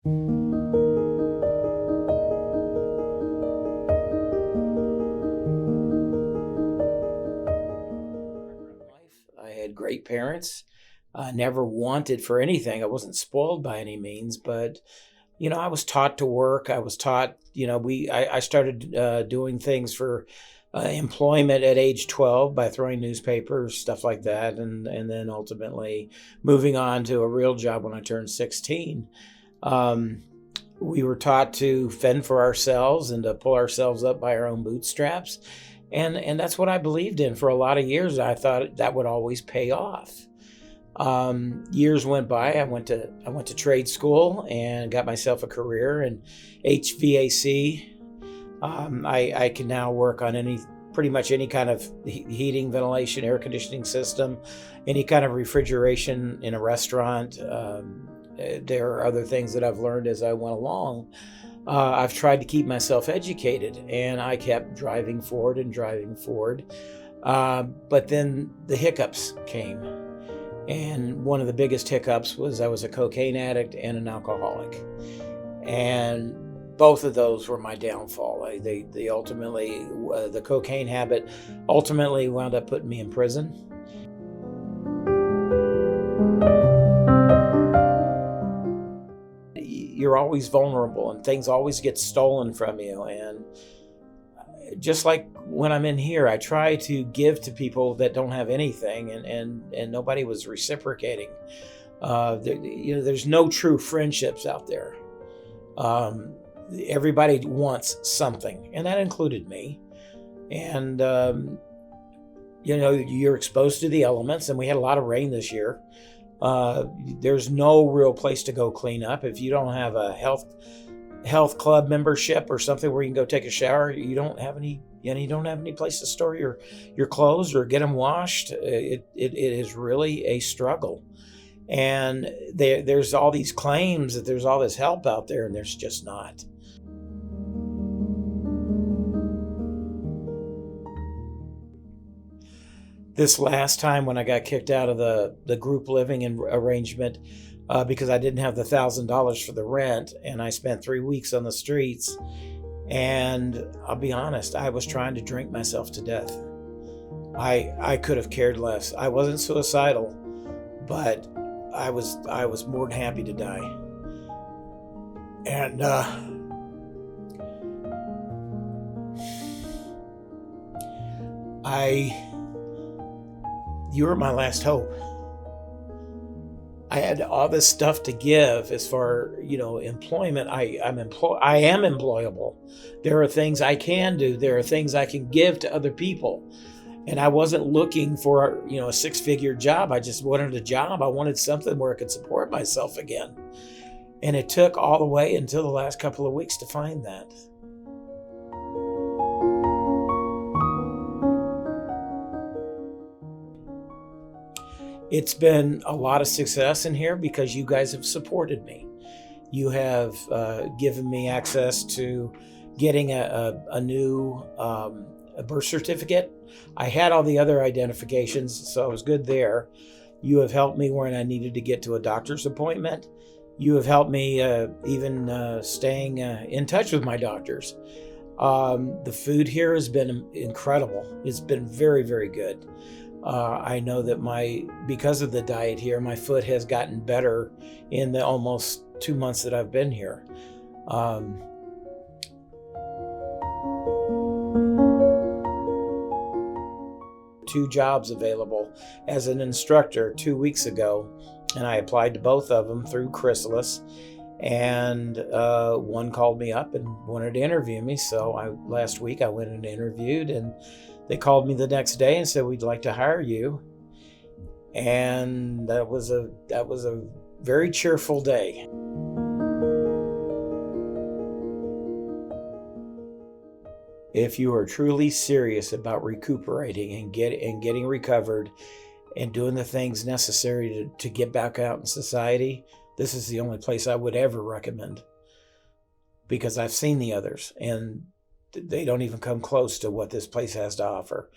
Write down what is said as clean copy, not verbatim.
I had great parents. I never wanted for anything. I wasn't spoiled by any means, but I was taught to work. I was taught, I started doing things for employment at age 12 by throwing newspapers, stuff like that, and then ultimately moving on to a real job when I turned 16. Um, we were taught to fend for ourselves and to pull ourselves up by our own bootstraps. And that's what I believed in for a lot of years. I thought that would always pay off. Years went by. I went to trade school and got myself a career in HVAC. I can now work on pretty much any kind of heating, ventilation, air conditioning system, any kind of refrigeration in a restaurant. There are other things that I've learned as I went along. I've tried to keep myself educated, and I kept driving forward and driving forward. But then the hiccups came. And one of the biggest hiccups was I was a cocaine addict and an alcoholic. And both of those were my downfall. They ultimately, the cocaine habit ultimately wound up putting me in prison. You're always vulnerable and things always get stolen from you. And just like when I'm in here, I try to give to people that don't have anything, and nobody was reciprocating. There's no true friendships out there. Everybody wants something, and that included me. And you're exposed to the elements, and we had a lot of rain this year. There's no real place to go clean up if you don't have a health club membership or something where you can go take a shower. You don't have any place to store your clothes or get them washed. It is really a struggle. And there's all these claims that there's all this help out there, and there's just not. This last time when I got kicked out of the group living arrangement, because I didn't have the $1,000 for the rent, and I spent 3 weeks on the streets. And I'll be honest, I was trying to drink myself to death. I could have cared less. I wasn't suicidal, but I was more than happy to die. And you were my last hope. I had all this stuff to give as far, employment. I am employable. There are things I can do. There are things I can give to other people. And I wasn't looking for, a six-figure job. I just wanted a job. I wanted something where I could support myself again. And it took all the way until the last couple of weeks to find that. It's been a lot of success in here because you guys have supported me. You have given me access to getting a new a birth certificate. I had all the other identifications, so I was good there. You have helped me when I needed to get to a doctor's appointment. You have helped me even staying in touch with my doctors. The food here has been incredible. It's been very, very good. I know that because of the diet here, my foot has gotten better in the almost 2 months that I've been here. 2 jobs available as an instructor 2 weeks ago, and I applied to both of them through Chrysalis. And one called me up and wanted to interview me. So last week I went and interviewed, and they called me the next day and said, "We'd like to hire you." And that was a very cheerful day. If you are truly serious about recuperating and getting recovered and doing the things necessary to get back out in society, this is the only place I would ever recommend, because I've seen the others and they don't even come close to what this place has to offer.